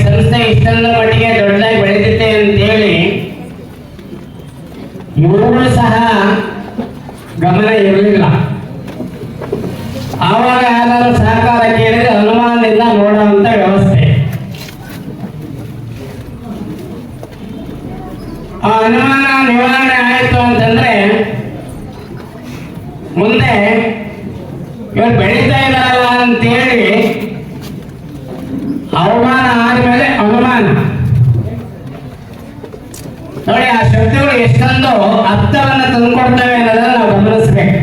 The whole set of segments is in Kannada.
ಸಂಸ್ಥೆ ಇಷ್ಟೊಂದು ಮಟ್ಟಿಗೆ ದೊಡ್ಡದಾಗಿ ಬೆಳೆದಿದೆ ಅಂತೇಳಿ ಇವರು ಸಹ ಗಮನ ಇರಲಿಲ್ಲ. ಆವಾಗ ಯಾರು ಸಹಕಾರ ಕೇಳಿದ್ರೆ ಅನುಮಾನದಿಂದ ನೋಡುವಂತ ವ್ಯವಸ್ಥೆ. ಆ ಅನುಮಾನ ನಿವಾರಣೆ ಆಯಿತು ಅಂತಂದ್ರೆ ಮುಂದೆ ಇವರು ಬೆಳೀತಾ ಇದ್ದಾರಲ್ಲ ಅಂತೇಳಿ ಅವಮಾನ ಆದ್ಮೇಲೆ ಅನುಮಾನ ನೋಡಿ. ಆ ಶಬ್ದಗಳು ಎಷ್ಟೊಂದು ಅರ್ಥವನ್ನು ತಂದುಕೊಡ್ತವೆ ಅನ್ನೋದನ್ನ ನಾವು ಗಮನಿಸ್ಬೇಕು.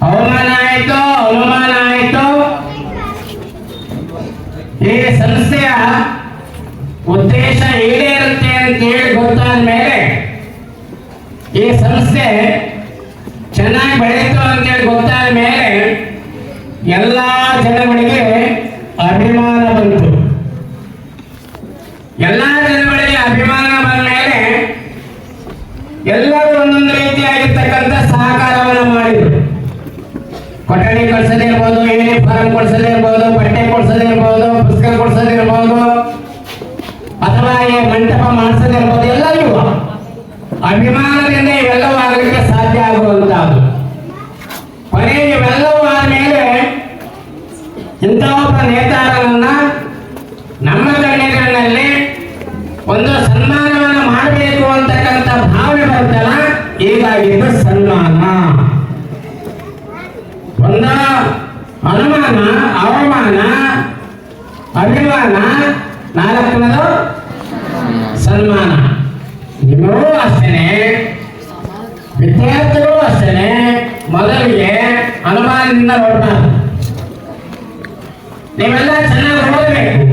ಅವಮಾನ ಆಯಿತು, ಅನುಮಾನ ಆಯಿತು. ಈ ಸಂಸ್ಥೆಯ ಉದ್ದೇಶ ಈಡೇರುತ್ತೆ ಅಂತ ಹೇಳಿ ಗೊತ್ತಾದ ಮೇಲೆ, ಈ ಸಂಸ್ಥೆ ಚೆನ್ನಾಗಿ ಬೆಳೀತು ಅಂತೇಳಿ ಗೊತ್ತಾದ ಮೇಲೆ ಎಲ್ಲ ಜನಗಳಿಗೆ ಅಭಿಮಾನ ಬಂತು. ಎಲ್ಲ ಜನಗಳಿಗೆ ಅಭಿಮಾನ ಬಂದ ಮೇಲೆ ಎಲ್ಲರೂ ಒಂದೊಂದು ರೀತಿಯಾಗಿರ್ತಕ್ಕಂಥ ಸಹಕಾರವನ್ನು ಮಾಡಿದರು. ಕೊಠಡಿ ಕೊಡ್ಸೋದಿರ್ಬೋದು, ಯೂನಿಫಾರ್ಮ್ ಕೊಡ್ಸೋದಿರ್ಬೋದು, ಬಟ್ಟೆ ಕೊಡ್ಸೋದಿರ್ಬೋದು, ಪುಸ್ತಕ ಕೊಡ್ಸೋದಿರ್ಬೋದು, ಅಥವಾ ಈ ಮಂಟಪ ಮಾಡಿಸೋದಿರ್ಬೋದು, ಎಲ್ಲರಿಗೂ ಅಭಿಮಾನದಿಂದ ಇವೆಲ್ಲವೂ ಆಗಲಿಕ್ಕೆ ಸಾಧ್ಯ ಆಗುವಂತಹದ್ದು. ಕೊನೆಗೆ ಇವೆಲ್ಲವೂ ಆದ್ಮೇಲೆ ಇಂಥ ಒಬ್ಬ ನೇತಾರರನ್ನ ನಮ್ಮ ಕಣ್ಣೆಗಳಲ್ಲಿ ಒಂದು ಸನ್ಮಾನವನ್ನು ಮಾಡಬೇಕು ಅಂತಕ್ಕಂಥ ಭಾವನೆ ಬರ್ತಲ್ಲ, ಹೀಗಾಗಿದ್ದು ಸನ್ಮಾನ. ಒಂದು ಅನುಮಾನ, ಅವಮಾನ, ಅಭಿಮಾನ, ನಾಲ್ಕನೇದು ಸನ್ಮಾನ. ನಿಮಗೂ ಅಷ್ಟೇನೆ, ವಿದ್ಯಾರ್ಥಿಗಳು ಅಷ್ಟೇನೆ, ಮೊದಲಿಗೆ ಅನುಮಾನದಿಂದ ನೋಡಬಾರ್ದು. ನೀವೆಲ್ಲ ಚೆನ್ನಾಗಿ ಓದಬೇಕು,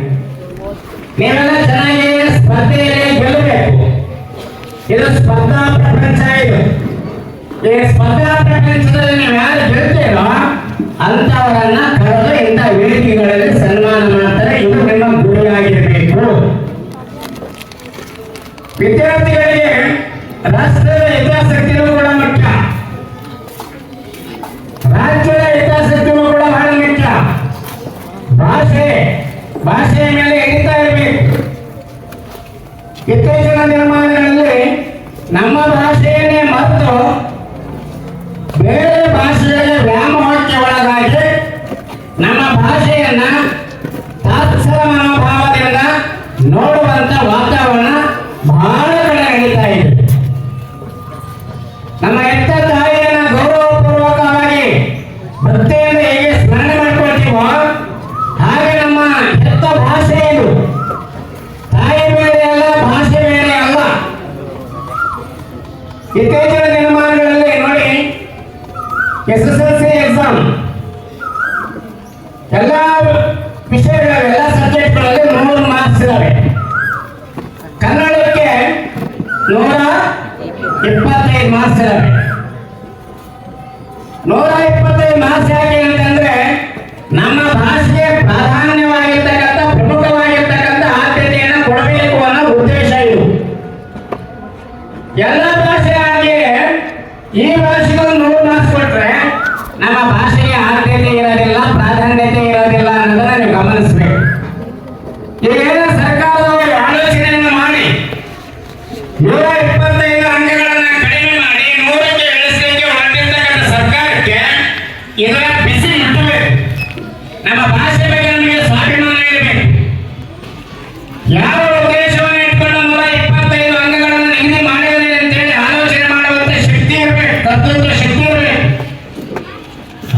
ನೀವೆಲ್ಲ ಚೆನ್ನಾಗಿ ಸ್ಪರ್ಧೆಯಲ್ಲಿ ಗೆಲ್ಲಬೇಕು. ಇದು ಸ್ಪರ್ಧಾ ಪ್ರಪಂಚ. ಇದು ಈ ಸ್ಪರ್ಧಾ ಪ್ರಪಂಚದಲ್ಲಿ ನೀವು ಯಾರು ಗೆಲ್ತೀರೋ ಅಂತವರನ್ನ ಕರೆದು ಇಂಥ ವೇದಿಕೆಗಳಲ್ಲಿ ಸನ್ಮಾನ ಮಾಡ್ತಾರೆ. ಇದು ನಿಮ್ಮ ಗುರಿಯಾಗಿರಬೇಕು. ವಿದ್ಯಾರ್ಥಿಗಳಿಗೆ ರಾಷ್ಟ್ರದ ಹಿತಾಸಕ್ತಿಯೂ ಕೂಡ ಮುಖ್ಯ, ರಾಜ್ಯದ ಹಿತಾಸಕ್ತಿಯೂ ಕೂಡ ಬಹಳ ಮುಖ್ಯ. ಭಾಷೆಯ ಮೇಲೆ ಹಿಡಿತಾ ಇರಬೇಕು. ಇತ್ತೀಚಿನ ದಿನಮಾನಗಳಲ್ಲಿ ನಮ್ಮ ಭಾಷೆಯನ್ನೇ ಮತ್ತು ಬೇರೆ ಭಾಷೆಗಳ ವ್ಯಾಮೋಹಕ್ಕೆ ಒಳಗಾಗಿ ನಮ್ಮ ಭಾಷೆಯನ್ನ ತಾತ್ಸರ ಮನೋಭಾವದಿಂದ ನೋಡುವಂತ ವಾತಾವರಣ ಬಹಳ ಕಡೆ ನಡೀತಾ ಇದೆ. ನಮ್ಮ ಹೆತ್ತ ತಾಯಿಯನ್ನ ಗೌರವಪೂರ್ವಕವಾಗಿ ಭಕ್ತಿಯಿಂದ ಹೇಗೆ ಸ್ಮರಣೆ ಮಾಡ್ಕೊಳ್ತೀವೋ ಹಾಗೆ ನಮ್ಮ ಹೆತ್ತ ಭಾಷೆ ಇದು. ತಾಯಿ ಬೇರೆ ಅಲ್ಲ, ಭಾಷೆ ಬೇರೆ ಅಲ್ಲ. ಇತ್ತೀಚಿನ ದಿನಮಾನಗಳಲ್ಲಿ ನೋಡಿ, SSLC ಎಕ್ಸಾಮ್ ಎಲ್ಲ ವಿಷಯಗಳು, ಎಲ್ಲ ಸಬ್ಜೆಕ್ಟ್ಗಳಲ್ಲಿ 100 ಮಾರ್ಕ್ಸ್ ಇದ್ದಾವೆ. ಕನ್ನಡಕ್ಕೆ 125 ಮಾರ್ಕ್ಸ್ ಇದ್ದಾವೆ. 125 ಮಾರ್ಕ್ಸ್ ಯಾಕೆ ಅಂತಂದ್ರೆ ನಮ್ಮ ಭಾಷೆಗೆ ಪ್ರಾಧಾನ್ಯವಾಗಿರ್ತಕ್ಕಂಥ, ಪ್ರಮುಖವಾಗಿರ್ತಕ್ಕಂಥ ಆದ್ಯತೆಯನ್ನು ಕೊಡಬೇಕು ಅನ್ನೋ ಉದ್ದೇಶ ಇದು. ಎಲ್ಲ ಭಾಷೆ ಹಾಗೆ ಈ ಭಾಷೆಗೆ 100 ಮಾರ್ಕ್ಸ್ ಕೊಟ್ರೆ ನಮ್ಮ ಭಾಷೆಗೆ ಆದ್ಯತೆ ಇರೋದಿಲ್ಲ, ಪ್ರಾಧಾನ್ಯತೆ ಇರೋದಿಲ್ಲ ಅನ್ನೋದನ್ನ ನೀವು ಗಮನಿಸಬೇಕು. ಈಗೇನ ಸರ್ಕಾರದವರು ಆಲೋಚನೆಯನ್ನು ಮಾಡಿ 125 ಅಂಕಗಳನ್ನ ಕಡಿಮೆ ಮಾಡಿ 100ಕ್ಕೆ ಇಳಿಸಲಿಕ್ಕೆ ಹೊರಟಿರ್ತಕ್ಕಂಥ ಸರ್ಕಾರಕ್ಕೆ ಇದರ ಬಿಸಿ ಮುಟ್ಟಬೇಕು. ನಮ್ಮ ಭಾಷೆ ಬಗ್ಗೆ ನಮಗೆ ಸ್ವಾಭಿಮಾನ ಇರಬೇಕು. ಯಾವ ಉದ್ದೇಶವನ್ನು ಇಟ್ಕೊಂಡು 125 ಅಂಕಗಳನ್ನು ನಿಗದಿ ಮಾಡಿದರೆ ಅಂತೇಳಿ ಆಲೋಚನೆ ಮಾಡುವಂತ ಶಕ್ತಿ ಇರಬೇಕು, ತತ್ವದ ಶಕ್ತಿ ಇರಬೇಕು.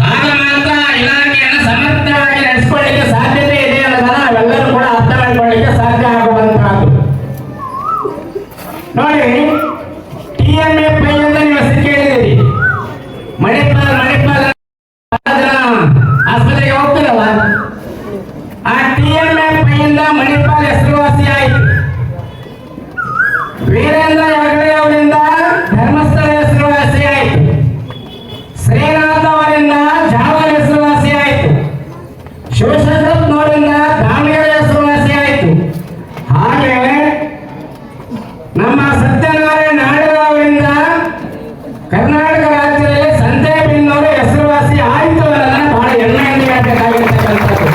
ಆಗ ಮಾತ್ರ ಇಲಾಖೆಯನ್ನು ಸಮರ್ಥವಾಗಿ ನಡೆಸಿಕೊಳ್ಳಿಕ್ಕೆ ಸಾಧ್ಯತೆ ಇದೆ ಅನ್ನೋದನ್ನ ನಾವೆಲ್ಲರೂ ಕೂಡ ಅರ್ಥ ಮಾಡಿಕೊಳ್ಳಿಕ್ಕೆ ಸಾಧ್ಯ ಆಗುವಂತಹದ್ದು. ನೋಡಿ, TMFI ಅಂತ ನೀವು ಹೆಸರು ಕೇಳಿದ್ದೀರಿ. ಮಣಿಪಾಲ್ ಆಸ್ಪತ್ರೆಗೆ ಹೋಗ್ತಿರಲ್ಲ, ಆ TMFI ಇಂದ ಮಣಿಪಾಲ್ ಹೆಸರುವಾಸಿ ಆಯಿತು. ವೀರೇಂದ್ರ ಹೆಗಡೆ ಅವರಿಂದ ಧರ್ಮಸ್ಥಳ ಹೆಸರುವಾಸಿ ಆಯಿತು. ಶ್ರೀನಾಥ್ ಅವರಿಂದ ಜಾವರ ಹೆಸರುವಾಸಿ ಆಯಿತು. ಶಿವಶಂಕರಪ್ಪನವರಿಂದ ದಾವಣಗೆರೆ ಹೆಸರುವಾಸಿ ಆಯಿತು. ಹಾಗೆ ನಮ್ಮ ಸತ್ಯನಾರಾಯಣ ನಾಡಗ ಅವರಿಂದ ಕರ್ನಾಟಕ ರಾಜ್ಯದಲ್ಲಿ ಸಂತೆ ಬಿನ್ನವರು ಹೆಸರುವಾಸಿ ಆಯಿತು ಅನ್ನೋದನ್ನ ಬಹಳ ಹೆಮ್ಮೆಯಿಂದ ಹೇಳ್ಬೇಕಾಗಿರ್ತಕ್ಕಂಥದ್ದು.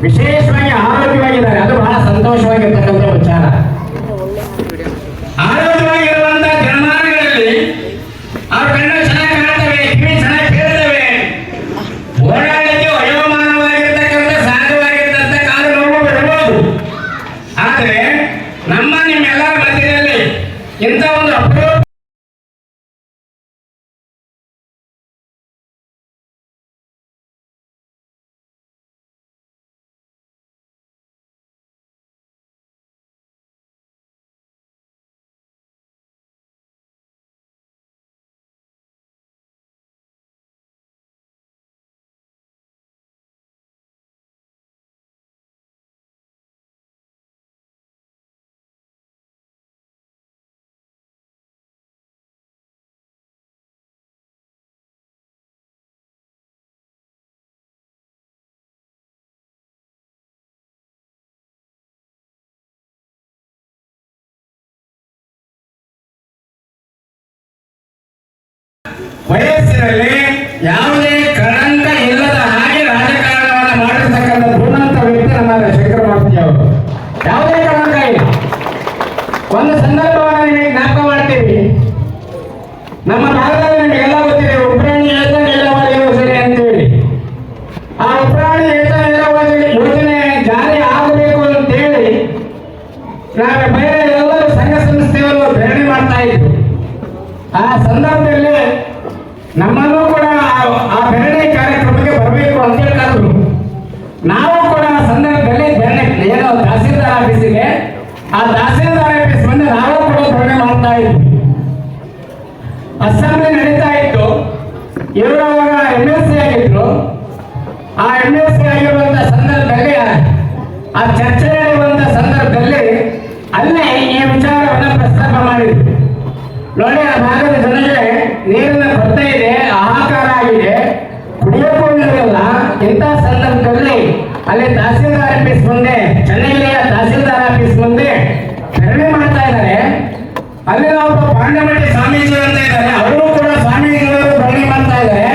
ವಿಶೇಷವಾಗಿ ಆರೋಗ್ಯವಾಗಿದ್ದಾರೆ. ಅದು ಬಹಳ ಸಂತೋಷವಾಗಿರ್ತಕ್ಕಂಥ ವಿಚಾರ. ಆರೋಗ್ಯವಾಗಿರುವಂತ ಜನಮಾನಗಳಲ್ಲಿ ಅವ್ರ ಕಣ್ಣು ಚೆನ್ನಾಗಿ ಕಾಣ್ತವೆ, ಕಿವಿ ಚೆನ್ನಾಗಿ ಕೇಳ್ತವೆ, ಓಡಾಡಲಿಕ್ಕೆ ವಯೋಮಾನವಾಗಿರ್ತಕ್ಕಂಥ ಸಹಜವಾಗಿರ್ತಕ್ಕಂಥ ಕಾಲು ನೋವು ಬರಬಹುದು. ಆದರೆ ನಿಮ್ಮೆಲ್ಲರ ಮಧ್ಯದಲ್ಲಿ ಇಂಥ ಒಂದು ಅಪರೂಪ ವಯಸ್ಸಿನಲ್ಲಿ ಯಾವುದೇ ಕಳಂಕ ಇಲ್ಲದ ಹಾಗೆ ರಾಜಕಾರಣವನ್ನು ಮಾಡಿರ್ತಕ್ಕಂಥ ಧೀಮಂತ ವ್ಯಕ್ತಿ ನಮ್ಮ ಶಂಕರಮೂರ್ತಿ ಅವರು. ಯಾವುದೇ ಕಳಂಕ ಇಲ್ಲ. ಒಂದು ಸಂದರ್ಭವನ್ನು ನಿಮಗೆ ಜ್ಞಾಪಕ ಮಾಡ್ತೀವಿ. ನಮ್ಮ ಭಾರತದಲ್ಲಿ ನಿಮಗೆಲ್ಲ ಗೊತ್ತಿದೆ ಉಪ್ರಾಣಿ ಏತ ನೀರಾವರಿ ಯೋಜನೆ ಅಂತೇಳಿ. ಆ ಉಪ್ರಾಣಿ ಏತ ನೀರಾವರಿ ಯೋಜನೆ ಜಾರಿ ಆಗಬೇಕು ಅಂತೇಳಿ ನಾವು ಬೇರೆ ಎಲ್ಲರೂ ಸಂಘ ಸಂಸ್ಥೆಗಳು ಧರಣಿ ಮಾಡ್ತಾ ಇದ್ವಿ. ಆ ಸಂದರ್ಭದಲ್ಲಿ ನಮ್ಮನ್ನು ಕೂಡ ಆ ಧರಣಿ ಕಾರ್ಯಕ್ರಮಕ್ಕೆ ಬರಬೇಕು ಅಂತ ಹೇಳ್ತಾರೆ. ನಾವು ಕೂಡ ಆ ಸಂದರ್ಭದಲ್ಲಿ ಏನೋ ತಹಸೀಲ್ದಾರ್ ಆಫೀಸಿಗೆ, ಆ ತಹಸೀಲ್ದಾರ್ ಆಫೀಸ್ ಬಂದು ನಾವು ಕೂಡ ಧರಣಿ ಮಾಡ್ತಾ ಇದ್ವಿ. ಅಸೆಂಬ್ಲಿ ನಡೀತಾ ಇತ್ತು. ಇವರು ಅವಾಗ MLC ಆಗಿದ್ರು. ಆ MLC ಆಗಿರುವಂತ ಸಂದರ್ಭದಲ್ಲಿ ಆ ಚರ್ಚೆ ನಡೆಯುವಂತ ಸಂದರ್ಭದಲ್ಲಿ ಅಲ್ಲೇ ಈ ವಿಚಾರವನ್ನು ಪ್ರಸ್ತಾಪ ಮಾಡಿದ್ರು. ನೋಡಿ, ಆ ಭಾಗದ ಜನರಿಗೆ ನೀರಿನ ಕೊರತೆ ಇದೆ, ಹಾಹಾಕಾರ ಆಗಿದೆ, ಕುಡಿಯೋಕ್ಕೂ ನೀರಿಲ್ಲ. ಇಂಥ ಸಂದರ್ಭದಲ್ಲಿ ಅಲ್ಲಿ ತಹಸೀಲ್ದಾರ್ ಆಫೀಸ್ ಮುಂದೆ, ಚೆನ್ನೈಲಿಯ ತಹಸೀಲ್ದಾರ್ ಆಫೀಸ್ ಮುಂದೆ ಧರಣಿ ಮಾಡ್ತಾ ಇದ್ದಾರೆ. ಅಲ್ಲಿ ನಾವು ಪಾಂಡಮಟ್ಟಿ ಸ್ವಾಮೀಜಿ ಅಂತ ಇದ್ದಾರೆ, ಅವರು ಕೂಡ ಸ್ವಾಮೀಜಿಗಳು ಧರಣಿ ಮಾಡ್ತಾ ಇದ್ದಾರೆ.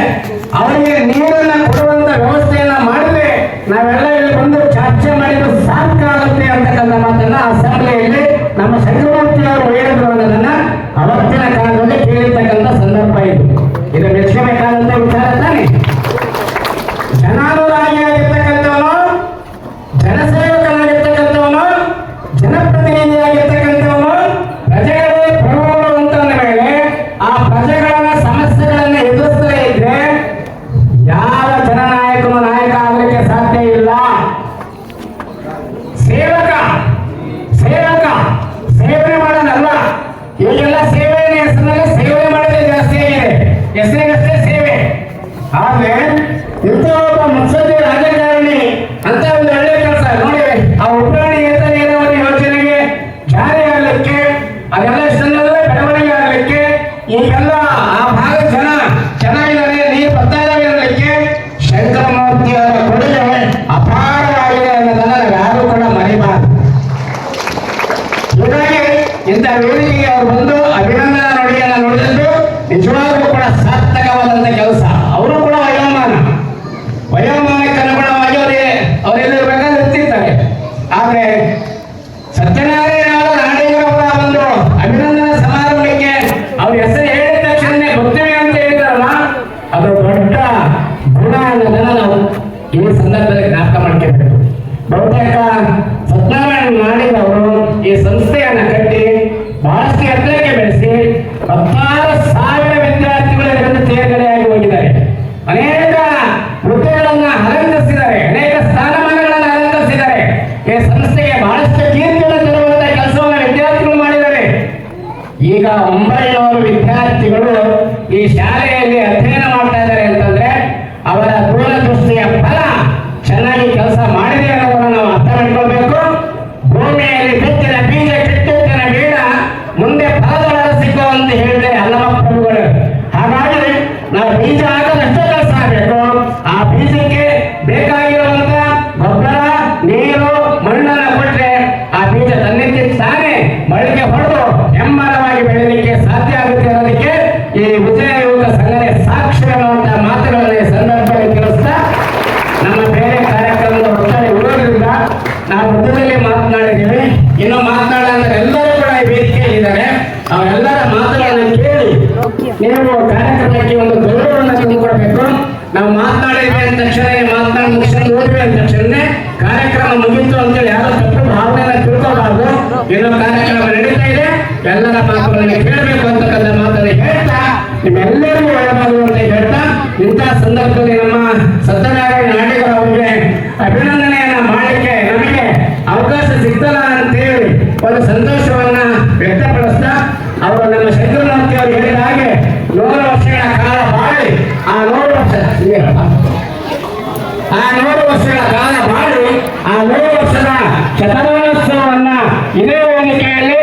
ಅವರಿಗೆ ನೀರನ್ನ ಕೊಡುವಂತ ವ್ಯವಸ್ಥೆಯನ್ನ ಮಾಡಿದ್ರೆ ನಾವೆಲ್ಲ ಇಲ್ಲಿ ಬಂದು ಚರ್ಚೆ ಮಾಡಿದ್ರೆ ಸಾರ್ಥಕ ಆಗುತ್ತೆ ಅಂತಕ್ಕಂಥ ಮಾತನ್ನ ಅಸೆಂಬ್ಲಿಯಲ್ಲಿ ನಮ್ಮ ಶಂಕರಮೂರ್ತಿ ಅವರು ಹೇಳಿದ್ರು ಅನ್ನೋದನ್ನ ಅವತ್ತಿನ ಕಾಲದಲ್ಲಿ ಕೇಳಿರ್ತಕ್ಕಂಥ ಸಂದರ್ಭ ಇದು. ಇದು ಮೆಚ್ಚಬೇಕಾದಂತ ವಿಚಾರ ತಾನೆ. ಜನಾನುರಾಗಿಯಾಗಿರ್ತಕ್ಕಂಥವನು, ಜನಸೇವಕನಾಗಿರ್ತಕ್ಕಂಥವನು, ಜನಪ್ರತಿನಿಧಿಯಾಗಿರ್ತಕ್ಕಂಥವನು, ಪ್ರಜೆಗಳೇ ಪ್ರಭುಗಳು ಅಂತ ಮೇಲೆ ಆ ಪ್ರಜೆಗಳ ಸಮಸ್ಯೆಗಳನ್ನು ಎದುರಿಸದೇ ಇದ್ರೆ ಯಾವ ಜನನಾಯಕನು ನಾಯಕ ಆಗಲಿಕ್ಕೆ ಸಾಧ್ಯ ಇಲ್ಲ. ಸೇವಕ ಸೇವಕ ಸೇವನೆ ಮಾಡೋದಲ್ಲ. ಈಗೆಲ್ಲ ಸೇವೆಯ ಹೆಸರಿನಲ್ಲಿ ಸೇವೆ ಮಾಡೋದೇ ಜಾಸ್ತಿ ಆಗಿದೆ. ಹೆಸರಿಗಷ್ಟೇ ಸೇವೆ. ಆದ್ರೆ ಇಂಥ ಒಬ್ಬ ಮುತ್ಸದ್ದಿ ರಾಜಕಾರಣಿ ಅಂತ ಒಂದು ಒಳ್ಳೆ ಕೆಲಸ ನೋಡಿ, ಆ ಉಪ್ರಾಣಿ ಏತ ನೀರಾವರಿ ಯೋಜನೆಗೆ ಜಾರಿ ಆಗಲಿಕ್ಕೆ, ಅದೆಲ್ಲ ಇಷ್ಟನ್ನೆಲ್ಲ ಬೆಳವಣಿಗೆ ಆಗಲಿಕ್ಕೆ, ಈಗೆಲ್ಲ ಆ ಭಾಗದ ಜನ ಚೆನ್ನಾಗಿದ್ದಾರೆ, ನೀರು ಬರ್ತಾ ಇದ್ದಾವೆ ಅನ್ನಲಿಕ್ಕೆ ಶಂಕರಮೂರ್ತಿ ಅವರ ಕೊಡುಗೆ ಅಪಾರವಾಗಿದೆ ಅನ್ನೋದನ್ನ ನಾವು ಯಾರು ಕೂಡ ಮರಿಬಾರದು. ಹೀಗಾಗಿ ಇಂಥ ವೇದಿಕೆಗೆ ಅವರು ಬಂದು ಅಭಿನಂದನಾ ನುಡಿಯನ್ನು ನುಡಿದಿದ್ದು ನಿಜವಾಗ್ಲೂ ಕೂಡ ಸಾರ್ಥಕವಾದಂತ ಕೆಲಸ. ಅವರು ಕೂಡ ವಯೋಮಾನಕ್ಕೆ ಅನುಗುಣವಾಗಿ ಅವರೆಲ್ಲಿರ್ಬೇಕಾದ್ರೆ ಇರ್ತಿರ್ತಾರೆ. ಆದ್ರೆ ಸತ್ಯನಾರಾಯಣ ನಾಡಿಗರವರ ಒಂದು ಅಭಿನಂದನಾ ಸಮಾರಂಭಕ್ಕೆ ಅವ್ರ ಹೆಸರು ಹೇಳಿದ ತಕ್ಷಣ ಬರ್ತೀವಿ ಅಂತ ಹೇಳಿದಾರಲ್ಲ, ಅದು ದೊಡ್ಡ ಗುಣ ಅನ್ನೋದನ್ನ ನಾವು ಈ ಸಂದರ್ಭದಲ್ಲಿ ಜ್ಞಾಪಕ ಮಾಡ್ಕೋಬೇಕು. ಬಹುತೇಕ ಸತ್ಯನಾರಾಯಣ ನಾಡಿಗರವರು ಈ ಸಂಸ್ಥೆಯನ್ನ ಕಟ್ಟಿ ಬಹಳಷ್ಟು ಎತ್ತರಕ್ಕೆ ಬೆಳೆಸಿ 16,000 ವಿದ್ಯಾರ್ಥಿಗಳು ಇದರಿಂದ ತೇರ್ಗಡೆಯಾಗಿ ಹೋಗಿದ್ದಾರೆ. ಅನೇಕ ಹುದ್ದೆಗಳನ್ನ ಅಲಂಕರಿಸಿದ್ದಾರೆ, ಅನೇಕ ಸ್ಥಾನಮಾನಗಳನ್ನು ಅಲಂಕರಿಸಿದ್ದಾರೆ. ಈ ಸಂಸ್ಥೆಗೆ ಬಹಳಷ್ಟು ಕೀರ್ತಿಯನ್ನು ತರುವಂತಹ ಕೆಲಸವನ್ನು ವಿದ್ಯಾರ್ಥಿಗಳು ಮಾಡಿದ್ದಾರೆ. ಈಗ 900 ವಿದ್ಯಾರ್ಥಿಗಳು ಈ ಶಾಲೆಯಲ್ಲಿ ಅಧ್ಯಯನ ಮಾಡ್ತಾ ಇದ್ದಾರೆ ಅಂತಂದ್ರೆ ಅವರ ದೂರದೃಷ್ಟಿಯ ಫಲ ಚೆನ್ನಾಗಿ ಕೆಲಸ ಮಾಡಿದೆ ಅನ್ನೋದನ್ನು ನಾವು ಅರ್ಥ ಮಾಡ್ಕೊಳ್ಬೇಕು. ಭೂಮಿಯಲ್ಲಿ ಬಿತ್ತಿನ ಬೀಜ ಕಿತ್ತುತ್ತಿನ ಬೀಡ ಮುಂದೆ ಫಲದೊಳಸಿಕೋ ಅಂತ ಹೇಳಿದರೆ ಹಲವ ಪ್ರಭುಗಳು. ಹಾಗಾಗಿ ನಾವು ಬೀಜ ಹಾಕೋದಷ್ಟೇ ಕೆಲಸ ಆಗಬೇಕು. ಆ ಬೀಜಕ್ಕೆ ಬೇಕಾಗಿರುವಂತ ಗೊಬ್ಬರ, ನೀರು, ಮಣ್ಣನ್ನು ಕೊಟ್ಟರೆ ಆ ಬೀಜ ತನ್ನಿಂದ ತಾನೇ ಮೊಳಕೆ ಹೊಡೆದು ಹೆಮ್ಮರವಾಗಿ ಬೆಳೀಲಿಕ್ಕೆ ಸಾಧ್ಯ ಆಗುತ್ತೆ ಅನ್ನೋದಕ್ಕೆ ಈ ವಿಜಯ ಯುವಕ ಸಂಘಟನೆ ನಾವು ಮಾತನಾಡಿದ್ವಿ ಅಂದ ತಕ್ಷಣ ಮಾತನಾಡಿ ಮುಗಿಸ್ಕೊಂಡು ಹೋದ್ವಿ ಅಂದ ತಕ್ಷಣ ಕಾರ್ಯಕ್ರಮ ಮುಗಿತು ಅಂತೇಳಿ ಯಾರೋ ತಪ್ಪು ಭಾವನೆಯನ್ನ ತಿಳ್ಕೋಬಾರ್ದು. ಏನೋ ಕಾರ್ಯಕ್ರಮ ನಡೀತಾ ಇದೆ, ಎಲ್ಲರ ಮಾತುಗಳನ್ನು ಕೇಳಬೇಕು ಅಂತಕ್ಕಂಥ ಮಾತನ್ನು ಹೇಳ್ತಾ ನಿಮ್ಮೆಲ್ಲರಿಗೂ ಒಳಗಾಗುವ ಅಂತ ಹೇಳ್ತಾ ಇಂಥ ಸಂದರ್ಭದಲ್ಲಿ ನಮ್ಮ ಸತ್ಯನಾರಾಯಣ ನಾಡಿಗರು ಅವರಿಗೆ ಅಭಿನಂದನೆಯನ್ನ ಮಾಡಲಿಕ್ಕೆ ನಮಗೆ ಅವಕಾಶ ಸಿಗ್ತಲ್ಲ ಅಂತೇಳಿ ಒಂದು ಸಂತೋಷವನ್ನ ವ್ಯಕ್ತಪಡಿಸ್ತಾ ಅವರು ನಮ್ಮ ಶಂಕರಮೂರ್ತಿ ಅವರು ಹೇಳಿದ ಹಾಗೆ 100 ವರ್ಷಗಳ ಕಾಲ ಬಾಳಿ ಆ 100 ವರ್ಷಗಳ ಕಾಲ ಬಾಳಿ ಆ 100 ವರ್ಷದ ಶತಮಾನೋತ್ಸವವನ್ನ ಇದೇ ವೇದಿಕೆಯಲ್ಲಿ